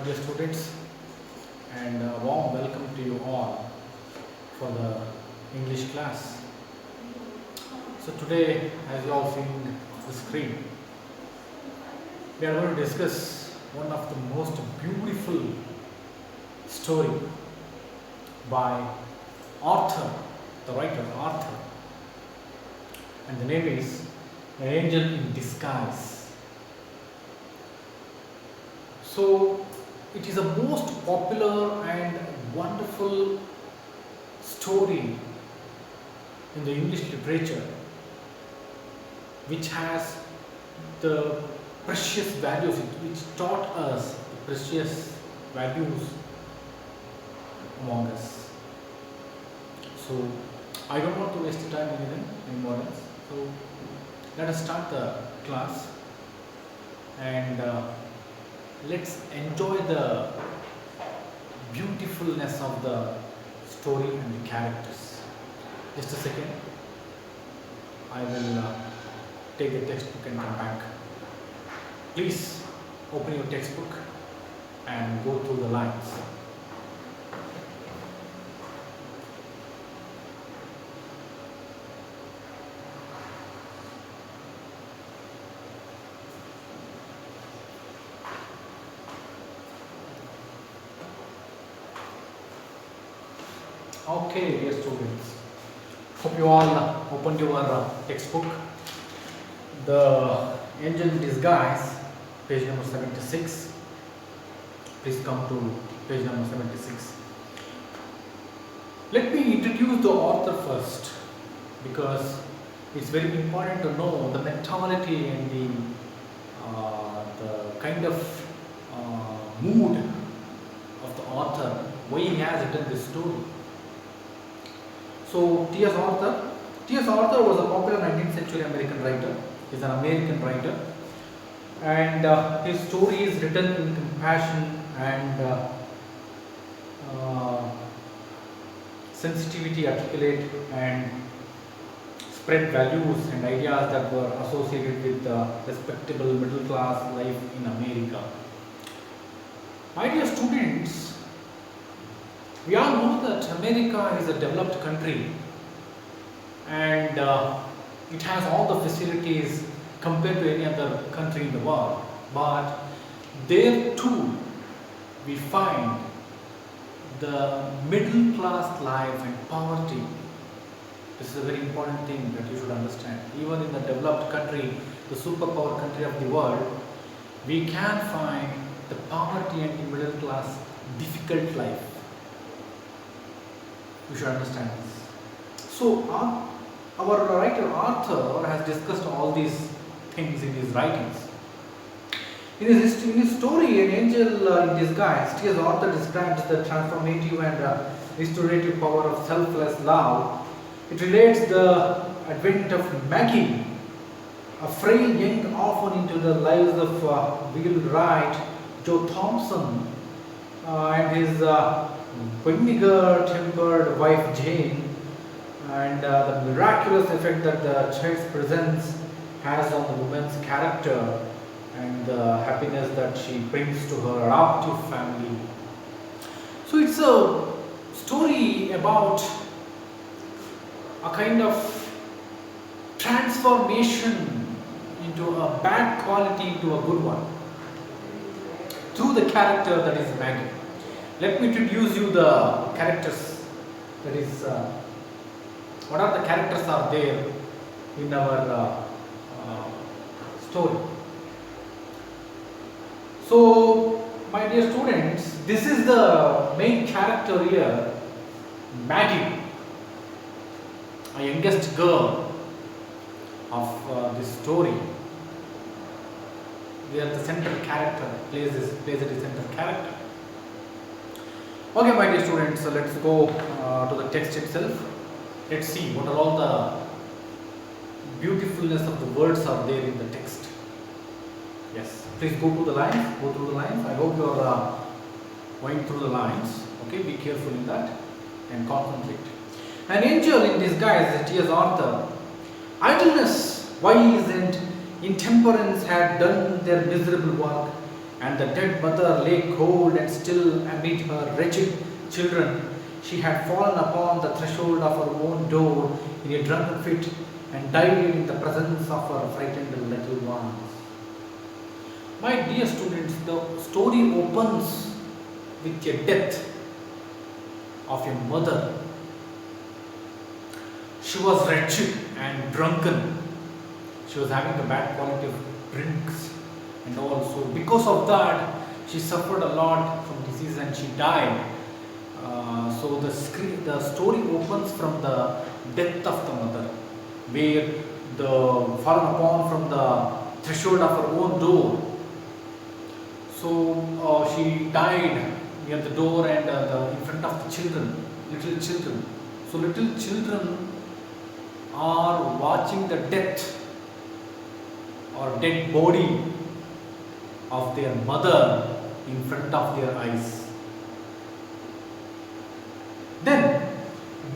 dear students, and a warm welcome to you all for the English class. So today, as you all seen the screen, we are going to discuss one of the most beautiful story by Arthur, the writer Arthur, and the name is An Angel in Disguise. So it is a most popular and wonderful story in the English literature, which has the precious values, which taught us the precious values among us. So I don't want to waste the time anymore else. So let us start the class and let's enjoy the beautifulness of the story and the characters. Just a second, I will take the textbook and come back. Please open your textbook and go through the lines. Okay, dear students, hope you all opened your textbook. The Angel in Disguise, page number 76. Please come to page number 76. Let me introduce the author first, because it's very important to know the mentality and the kind of mood of the author, why he has written this story. So T.S. Arthur was a popular 19th century American writer. He's an American writer, and his story is written in compassion and sensitivity, articulate and spread values and ideas that were associated with respectable middle class life in America. My dear students, we all know that America is a developed country and it has all the facilities compared to any other country in the world. But there too we find the middle class life and poverty. This is a very important thing that you should understand. Even in the developed country, the superpower country of the world, we can find the poverty and the middle class difficult life. You should understand this. So our writer Arthur has discussed all these things in his writings. In his story, An Angel in Disguise, T.S. Arthur describes the transformative and restorative power of selfless love. It relates the advent of Maggie, a frail young orphan, into the lives of Will Wright, Joe Thompson, and his vinegar-tempered wife Jane, and the miraculous effect that the child's presence has on the woman's character and the happiness that she brings to her adoptive family. So it's a story about a kind of transformation into a bad quality into a good one through the character that is Maggie. Let me introduce you the characters. That is, what are the characters are there in our story. So, my dear students, this is the main character here, Maggie, a youngest girl of this story, where the central character plays the central character. Okay, my dear students, so let's go to the text itself. Let's see what are all the beautifulness of the words are there in the text. Yes, please go through the lines. I hope you are going through the lines. Okay, be careful in that and concentrate. An Angel in Disguise, T.S. Arthur. Idleness, wise and intemperance had done their miserable work. and the dead mother lay cold and still amid her wretched children. She had fallen upon the threshold of her own door in a drunken fit and died in the presence of her frightened little ones. My dear students, the story opens with a death of a mother. She was wretched and drunken. She was having a bad quality of drinks and also because of that she suffered a lot from disease and she died. So the story opens from the death of the mother, where the fallen upon from the threshold of her own door. So she died near the door and in front of the children, little children. So little children are watching the death or dead body of their mother in front of their eyes. Then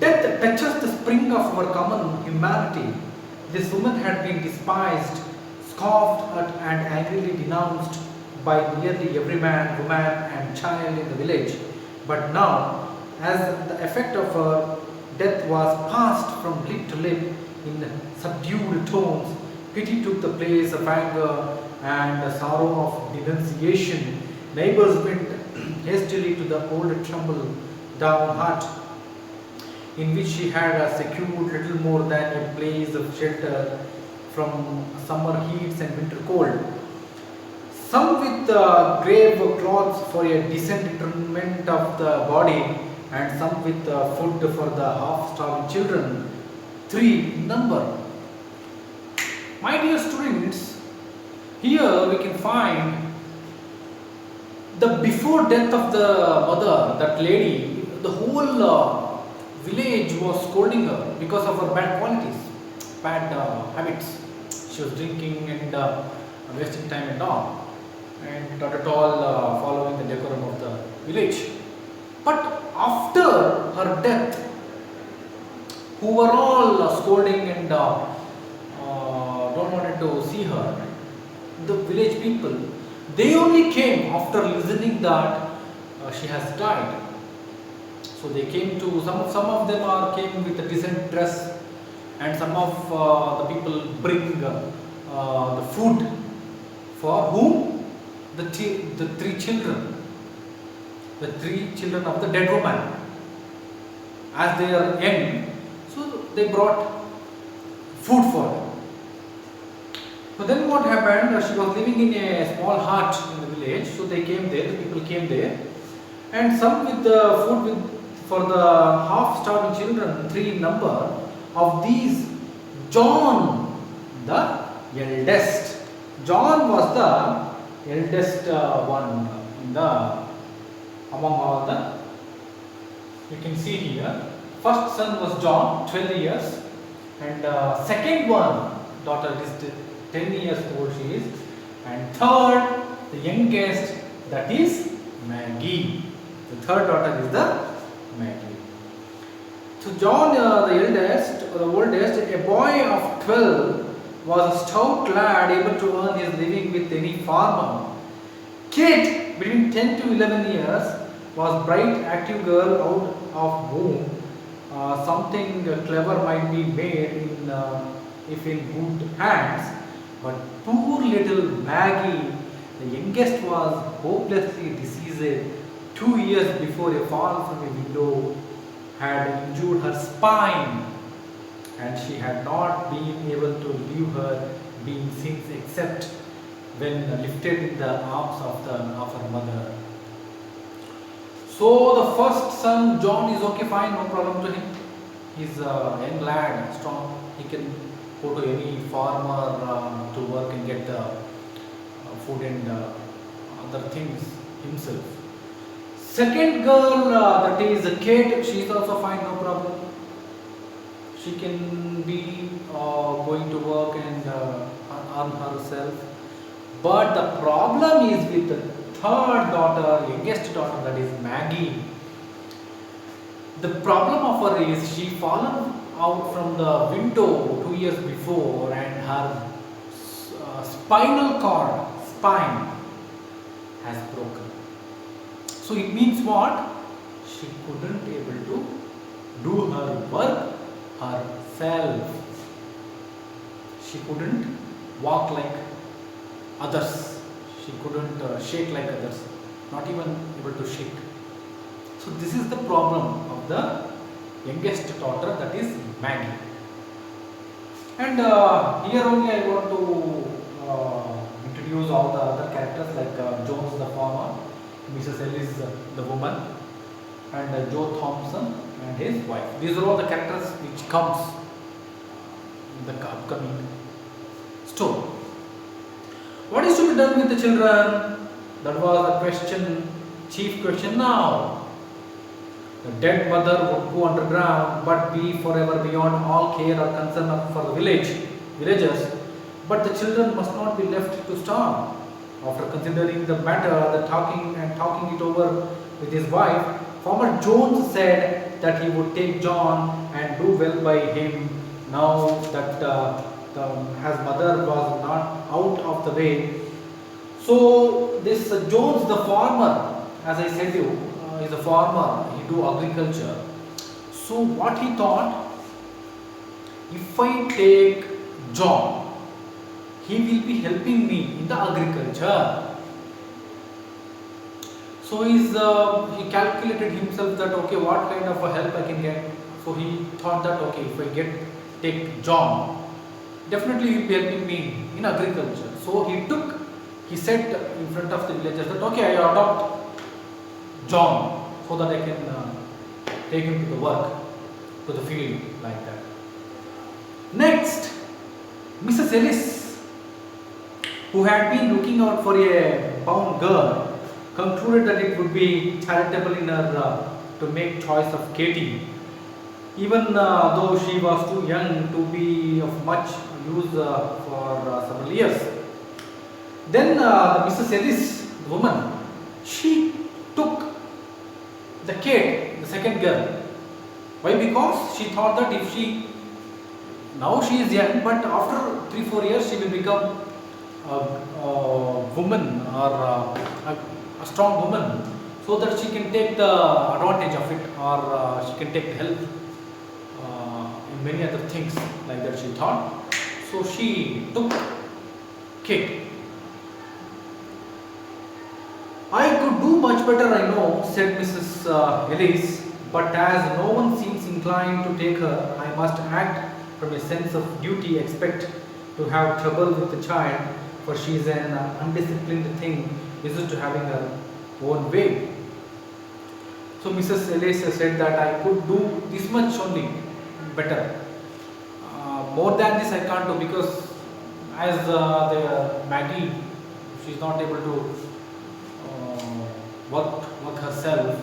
death touches the spring of our common humanity. This woman had been despised, scoffed at, and angrily denounced by nearly every man, woman, and child in the village. But now, as the effect of her death was passed from lip to lip in subdued tones, pity took the place of anger and the sorrow of denunciation. Neighbors went hastily to the old tumble down hut in which she had secured little more than a place of shelter from summer heats and winter cold. Some with grave cloths for a decent interment of the body, and some with food for the half-starving children, 3 in number. My dear students, here we can find the before death of the mother, that lady, the whole village was scolding her because of her bad qualities, bad habits. She was drinking and wasting time and all, and not at all following the decorum of the village. But after her death, who were all scolding and don't wanted to see her, the village people, they only came after listening that she has died. So they came to some of them are came with a decent dress, and some of the people bring the food for whom the 3 children, the 3 children of the dead woman, as they are young. So they brought food for her. So then what happened? She was living in a small hut in the village. So they came there. The people came there, and some with the food for the half-starving children, 3 in number. Of these, John, the eldest. John was the eldest one in the among all the. You can see here. First son was John, 12 years, and second one daughter is 10 years old she is, and third, the youngest, that is Maggie. The third daughter is the Maggie. So John, the eldest, or the oldest, a boy of 12, was a stout lad able to earn his living with any farmer. Kate, between 10 to 11 years, was bright, active girl out of whom something clever might be made in, if in good hands. But poor little Maggie, the youngest, was hopelessly diseased. 2 years before, a fall from a window had injured her spine, and she had not been able to leave her being since, except when lifted in the arms of her mother. So the first son, John, is okay, fine, no problem to him. He's a young lad, strong. He can go to any farmer to work and get the food and other things himself. Second girl, that is Kate, she is also fine, no problem. She can be going to work and earn herself. But the problem is with the third daughter, youngest daughter, that is Maggie. The problem of her is she fallen out from the window 2 years before, and her spinal cord, spine, has broken. So it means what? She couldn't able to do her work herself. She couldn't walk like others. She couldn't shake like others. Not even able to shake. So this is the problem of the youngest daughter, that is Maggie. And here only I want to introduce all the other characters like Jones the farmer, Mrs. Ellis the woman, and Joe Thompson and his wife. These are all the characters which comes in the upcoming story. What is to be done with the children? That was the question, chief question now. The dead mother would go underground but be forever beyond all care or concern for the villagers. But the children must not be left to starve. After considering the matter, talking it over with his wife, Farmer Jones said that he would take John and do well by him now that his mother was not out of the way. So this Jones the farmer, as I said you, is a farmer. He do agriculture. So what he thought, if I take John, he will be helping me in the agriculture. So he calculated himself that okay, what kind of a help I can get. So he thought that okay, if I take John, definitely he will be helping me in agriculture. So he said in front of the villagers that okay, I adopt John so that I can take him to the work, to the field like that. Next, Mrs. Ellis, who had been looking out for a bound girl, concluded that it would be charitable in her to make choice of Katie, even though she was too young to be of much use for several years. Then Mrs. Ellis, the woman, she took the kid, the second girl. Why? Because she thought that if now she is young, but after 3-4 years she will become a woman or a strong woman, so that she can take the advantage of it, or she can take the help in many other things like that she thought. So she took kid. I could do much better, I know, said Mrs. Ellis, but as no one seems inclined to take her, I must act from a sense of duty, expect to have trouble with the child, for she is an undisciplined thing, used to having her own way. So Mrs. Ellis said that I could do this much only better. More than this I can't do, because as the Maggie, she is not able to work herself.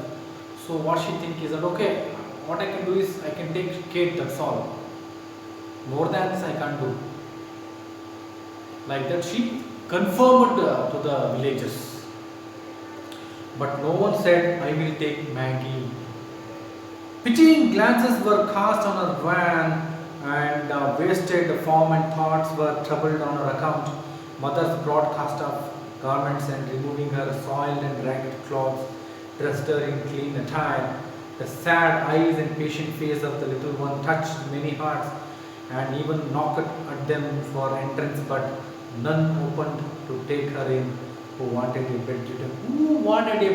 So what she think is that okay, what I can do is I can take Kate, that's all. More than this I can't do. Like that she confirmed to the villagers. But no one said I will take Maggie. Pitying glances were cast on her van, and wasted form and thoughts were troubled on her account. Mother's broadcast of garments and removing her soiled and ragged clothes, dressed her in clean attire. The sad eyes and patient face of the little one touched many hearts, and even knocked at them for entrance, but none opened to take her in. Who wanted a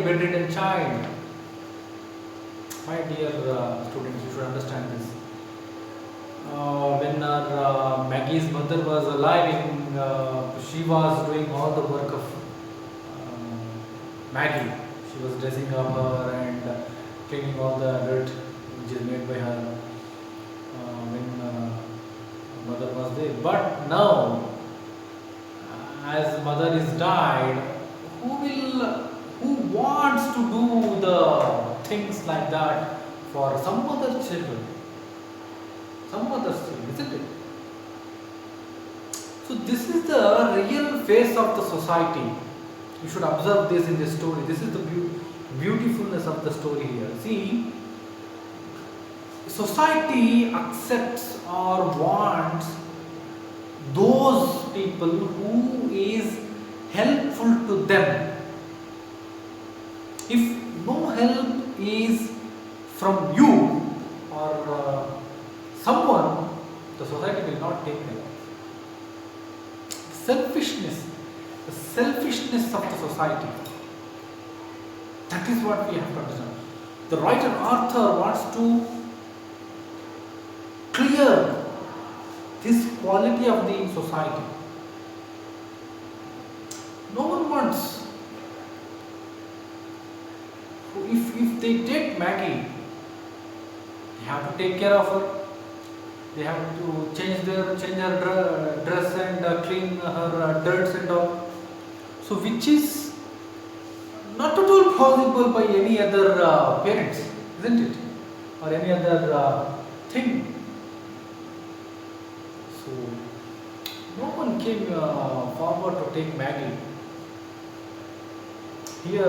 bedridden child? My dear students, you should understand this. When Maggie's mother was alive, she was doing all the work of Maggie. She was dressing up her and cleaning all the dirt which is made by her when mother was there. But now, as mother is died, who wants to do the things like that for some other children? Some other children, isn't it? So this is the real face of the society. You should observe this in this story. This is the beautifulness of the story here. See, society accepts or wants those people who is helpful to them. help is from you or someone, the society will not take them. Selfishness, the selfishness of the society. That is what we have to understand. The writer Arthur wants to clear this quality of the society. No one wants, if they take Maggie, they have to take care of her. They have to change her dress and clean her dirts and all. So, which is not at all possible by any other parents, isn't it? Or any other thing. So, no one came forward to take Maggie. Here,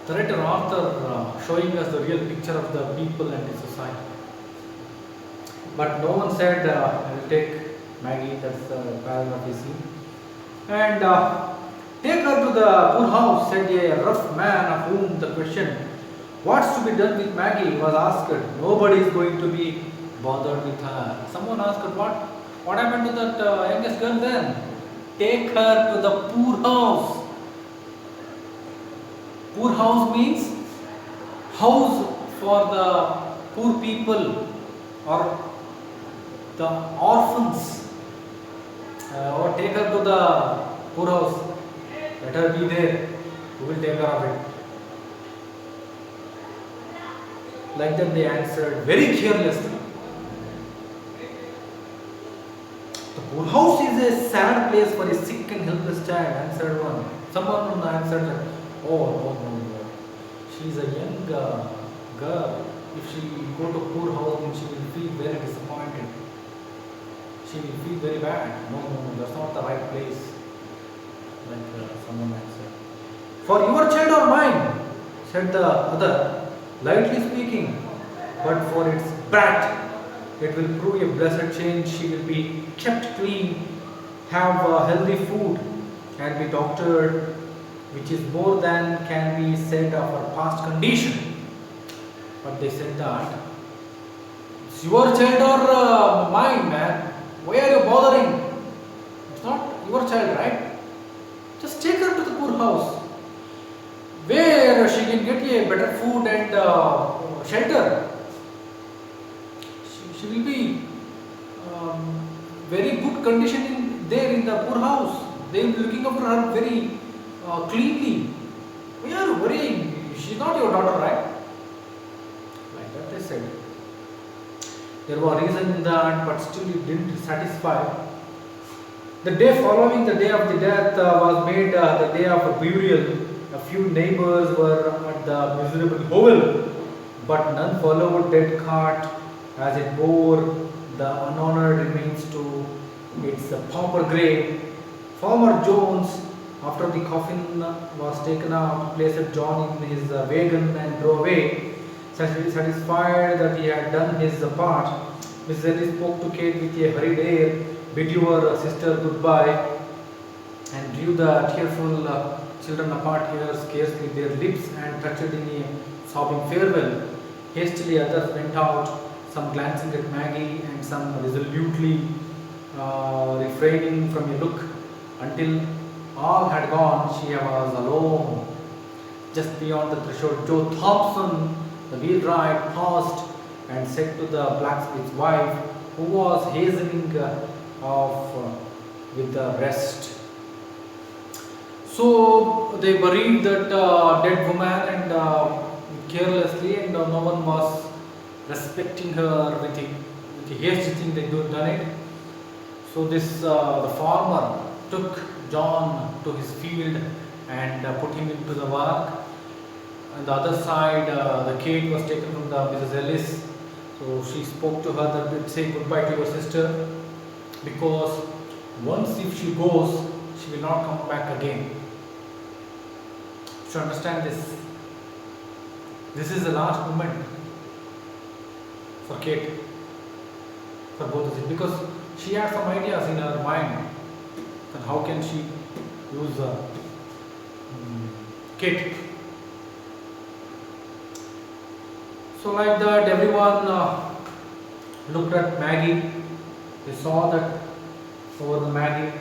the writer Arthur showing us the real picture of the people and the society. But no one said, I will take Maggie, that's the paragraph you see. And take her to the poorhouse, said a rough man of whom the question, what's to be done with Maggie, was asked. Nobody is going to be bothered with her. Someone asked, what happened to that youngest girl then? Take her to the poorhouse. Poorhouse means house for the poor people or the orphans, or take her to the poorhouse. Let her be there. Who will take care of it? Like that they answered very carelessly. The poorhouse is a sad place for a sick and helpless child, answered one. Someone answered, oh no. She is a young girl. If she go to poorhouse, then she will feel very disappointed. She will feel very bad. No, that's not the right place. Like someone answered. For your child or mine, said the other, lightly speaking, but for its brat, it will prove a blessed change. She will be kept clean, have healthy food, and be doctored, which is more than can be said of her past condition. But they said that, it's your child or mine, man. Why are you bothering? It's not your child, right? Just take her to the poorhouse, where she can get a better food and shelter. She will be very good condition there in the poorhouse. They will be looking after her very cleanly. Why are you worrying? She's not your daughter, right? Like that they said. There was reason in that, but still it didn't satisfy. The day following the day of the death was made the day of burial. A few neighbors were at the miserable hovel, but none followed dead cart as it bore the unhonored remains to its pauper grave. Farmer Jones, after the coffin was taken out, placed John in his wagon and drove away. Satisfied that he had done his part, Mrs. Ellis spoke to Kate with a hurried air, bid your sister goodbye, and drew the tearful children apart here, scarcely their lips, and touched in a sobbing farewell. Hastily others went out, some glancing at Maggie and some resolutely refraining from a look, until all had gone. She was alone. Just beyond the threshold, Joe Thompson, the wheelwright, paused and said to the blacksmith's wife, who was hastening off with the rest. So they buried that dead woman and carelessly, and no one was respecting her with the hasty thing they done it. So this the farmer took John to his field and put him into the work. On the other side, the Kate was taken from the Mrs. Ellis. So she spoke to her that say goodbye to your sister, because once if she goes, she will not come back again. To understand this, this is the last moment for Kate, for both of them, because she had some ideas in her mind that how can she use Kate. So like that, everyone looked at Maggie. They saw that over the Maggie,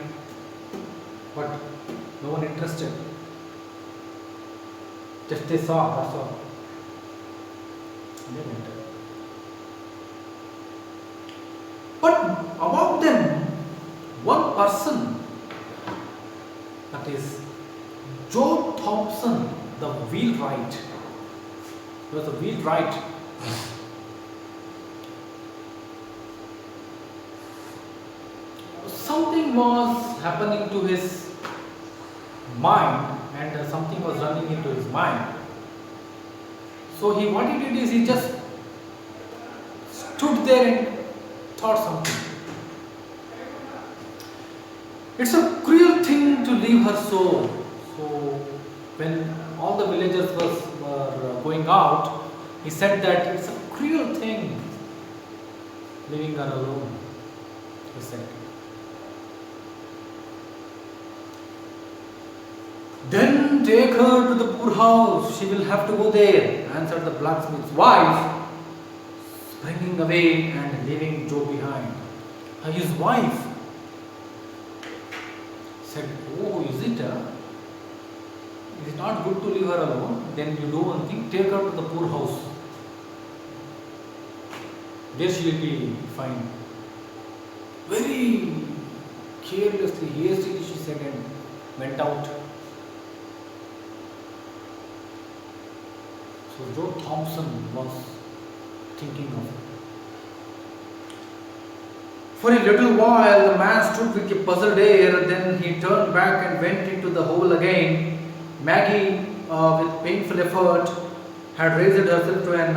but no one interested. Just they saw, that's all. And they went. But among them, one person, that is Joe Thompson, the wheelwright. He was a wheelwright. Something was happening to his mind, and something was running into his mind. So what he did is he just stood there and thought something. It's a cruel thing to leave her so. So when all the villagers were going out, he said that it's a cruel thing leaving her alone. He said. Then take her to the poorhouse. She will have to go there, answered the blacksmith's wife, springing away and leaving Joe behind. His wife said, "Oh, is it? Is it not good to leave her alone? Then you do one thing, take her to the poorhouse. There she will be fine." Very carelessly, hastily she said and went out. So Joe Thompson was thinking of it. For a little while the man stood with a puzzled air, then he turned back and went into the hole again. Maggie, with painful effort, had raised herself to an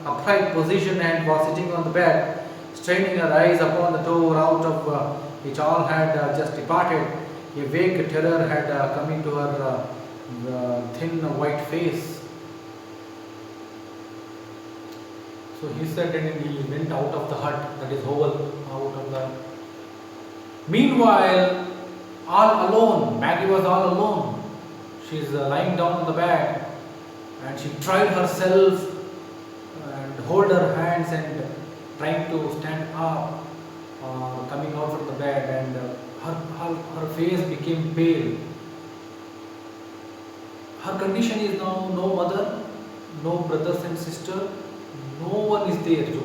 upright position and was sitting on the bed, straining her eyes upon the door out of which all had just departed. A vague terror had come into her thin white face. So he said, and he went out of the hut, that is hovel, out of the. Meanwhile, all alone, Maggie was all alone. She is lying down on the bed, and she tried herself and hold her hands and trying to stand up, coming out from the bed, and her face became pale. Her condition is now no mother, no brothers and sister. No one is there to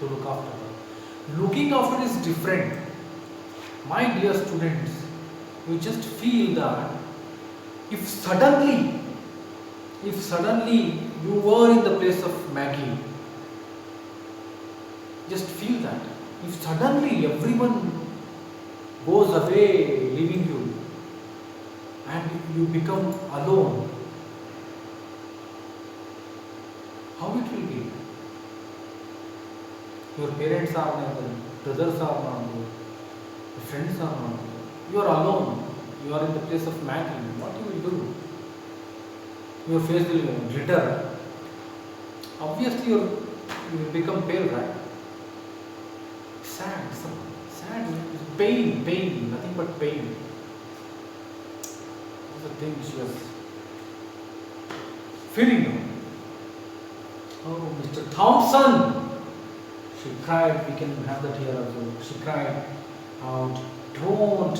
look after her. Looking after is different. My dear students, you just feel that if suddenly you were in the place of Maggie, just feel that. If suddenly everyone goes away leaving you and you become alone, how it will be? Your parents are not there, brothers are not there, your friends are not there. You are alone. You are in the place of Maggie. What you will do? Your face will glitter. Obviously, you will become pale, right? Sad, pain, nothing but pain. That's the thing she was feeling now. Oh, Mr. Thompson! She cried, we can have that here also. She cried out, don't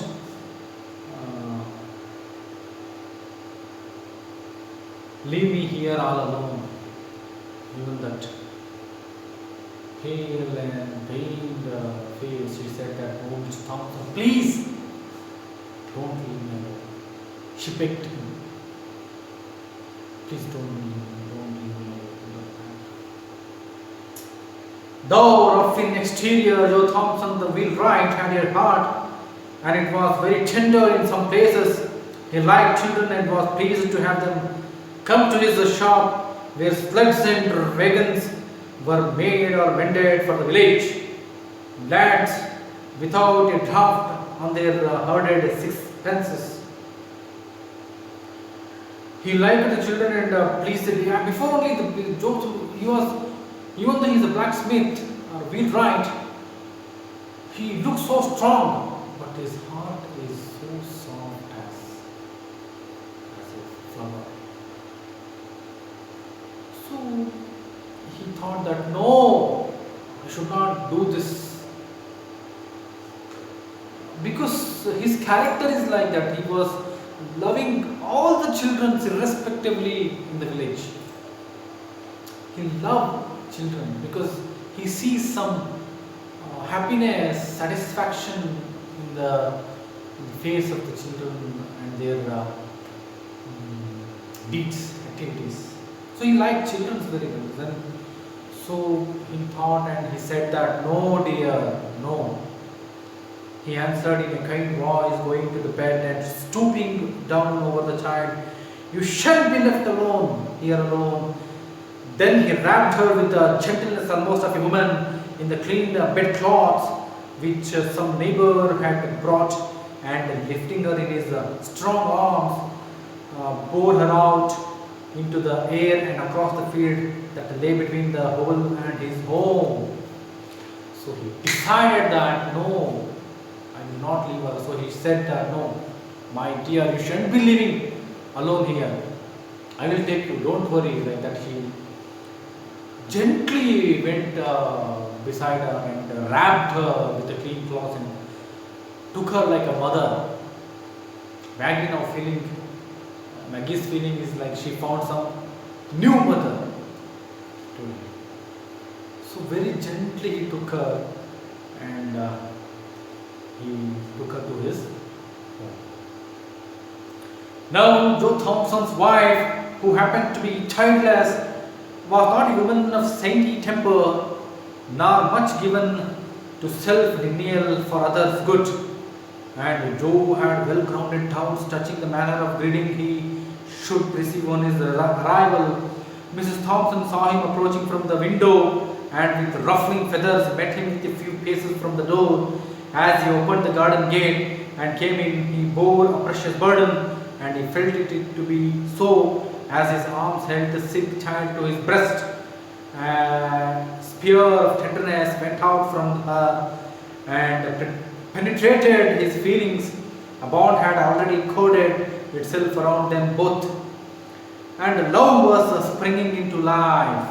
leave me here all alone. Even that pale and pained face, she said that, oh, Mr. Thompson, please don't leave me alone. She begged him, please don't leave me. Though rough in exterior, Joe Thompson, the wheelwright, had a heart, and it was very tender in some places. He liked children and was pleased to have them come to his shop, where sleds and wagons were made or mended for the village. Lads without a draft on their herded sixpences. He liked the children and pleased them. Before only the Joe, he was. Even though he is a blacksmith or wheelwright, he looks so strong, but his heart is so soft as a flower. So he thought thought that no, I should not do this, because his character is like that. He was loving all the children irrespectively in the village. He loved children because he sees some happiness, satisfaction in the face of the children and their deeds, activities. So he liked children very well. Then, so he thought and he said that, no dear, no. He answered in a kind voice, going to the bed and stooping down over the child. You shall be left alone, here alone. Then he wrapped her with the gentleness almost of a woman in the clean bedcloths which some neighbor had brought, and lifting her in his strong arms, bore her out into the air and across the field that lay between the hovel and his home. So he decided that no, I will not leave her. So he said that no, my dear, you shouldn't be living alone here. I will take you, don't worry. Like that, he gently went beside her and wrapped her with a clean cloth and took her like a mother. Maggie's feeling is like she found some new mother to her. So very gently he took her and he took her to his home. Now Joe Thompson's wife, who happened to be childless, was not a woman of saintly temper, nor much given to self-denial for others' good. And Joe had well-grounded doubts touching the manner of greeting he should receive on his arrival. Mrs. Thompson saw him approaching from the window and with ruffling feathers met him a few paces from the door. As he opened the garden gate and came in, he bore a precious burden, and he felt it to be so as his arms held the sick child to his breast. A spear of tenderness went out from her and penetrated his feelings. A bond had already coded itself around them both, and love was springing into life.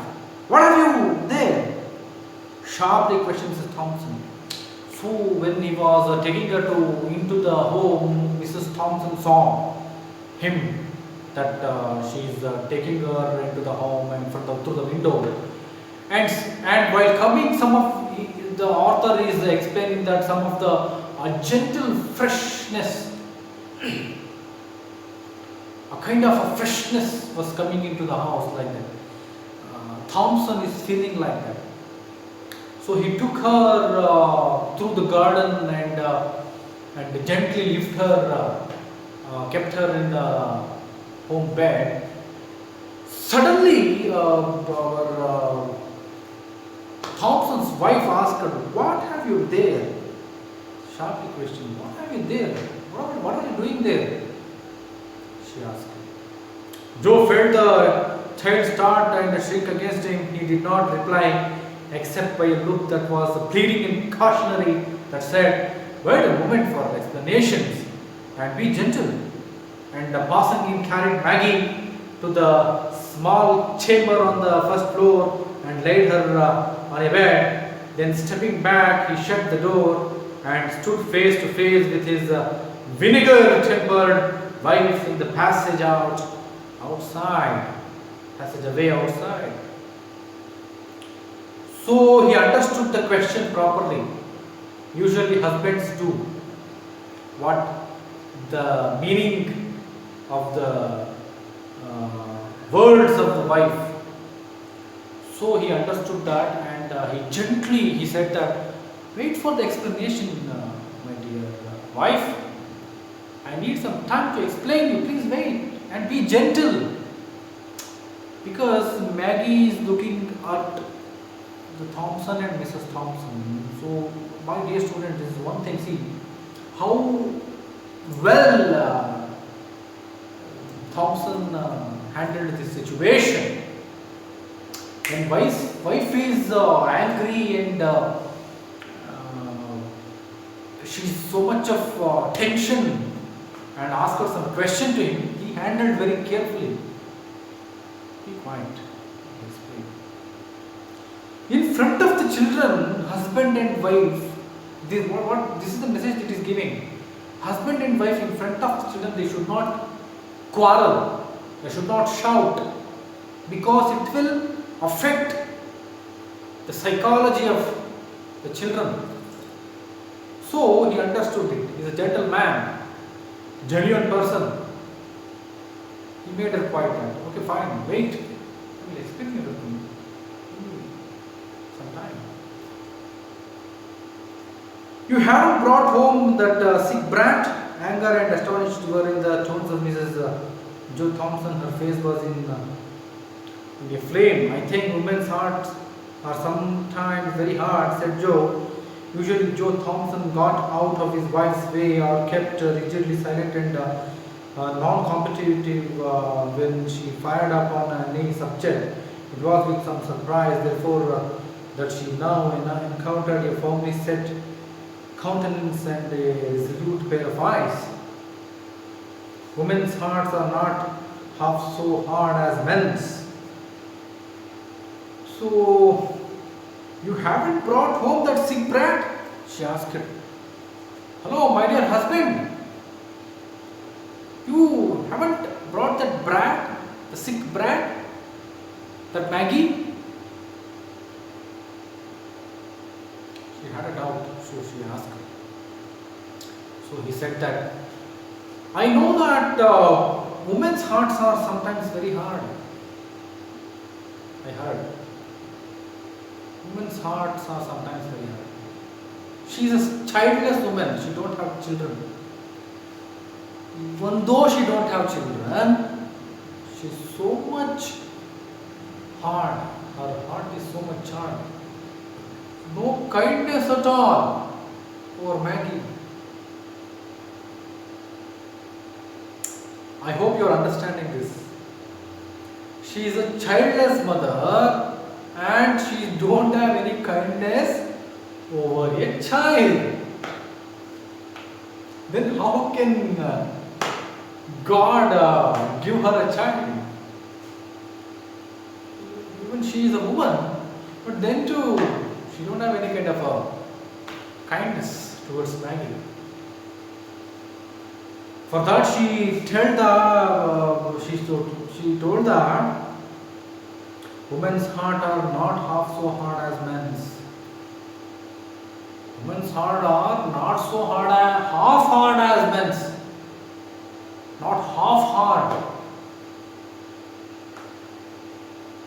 What have you there? Sharply questioned Mrs. Thompson. So when he was taking her into the home, Mrs. Thompson saw him that she is taking her into the home and through the window. And while coming, some of the author is explaining that some of the gentle freshness, a kind of a freshness was coming into the house like that. Thompson is feeling like that. So he took her through the garden and gently lifted her, kept her in the home bed. Suddenly, our Thompson's wife asked her, "What have you there?" Sharply questioned, "What have you there? What are you doing there?" She asked. Joe felt the child start and shriek against him. He did not reply except by a look that was pleading and cautionary, that said, "Wait a moment for explanations and be gentle." And passing in, carried Maggie to the small chamber on the first floor and laid her on a bed. Then stepping back, he shut the door and stood face to face with his vinegar-tempered wife in the passage away outside. So he understood the question properly. Usually husbands do. What the meaning of the words of the wife. So he understood that, and he said that, "Wait for the explanation, my dear wife. I need some time to explain you. Please wait and be gentle." Because Maggie is looking at the Thompson and Mrs. Thompson. So, my dear student, this is one thing. See how well Thompson handled this situation. When wife is angry and she's so much of tension and ask her some question to him, he handled very carefully. Be quiet. the children, husband and wife, this is the message it is giving. Husband and wife in front of the children, they should not quarrel, they should not shout, because it will affect the psychology of the children. So he understood it. He is a gentleman, genuine person. He made her quiet that. Okay, fine, wait. I will explain everything. Give me some time. You haven't brought home that sick brat. Anger and astonished were in the tones of Mrs. Jo Thompson. Her face was in a flame. I think women's hearts are sometimes very hard, said Joe. Usually Joe Thompson got out of his wife's way or kept rigidly silent and non-competitive when she fired up on any subject. It was with some surprise, therefore, that she now encountered a firmly set countenance and a resolute pair of eyes. Women's hearts are not half so hard as men's. So, you haven't brought home that sick brat? She asked. Hello, my dear husband. You haven't brought that brat, the sick brat, that Maggie? She had a doubt, so she asked. So he said that, I know that women's hearts are sometimes very hard. I heard. Women's hearts are sometimes very hard. She is a childless woman. She don't have children. Even though she don't have children, she's so much hard. Her heart is so much hard. No kindness at all for Maggie. I hope you are understanding this. She is a childless mother and she don't have any kindness over a child. Then how can God give her a child? Even she is a woman, but then too she don't have any kind of kindness towards Maggie. For that she told that women's heart are not half so hard as men's. Women's heart are not so hard as half hard as men's. Not half hard.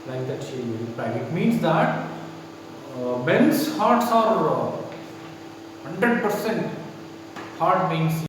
Like that she replied. It means that men's hearts are 100% hard means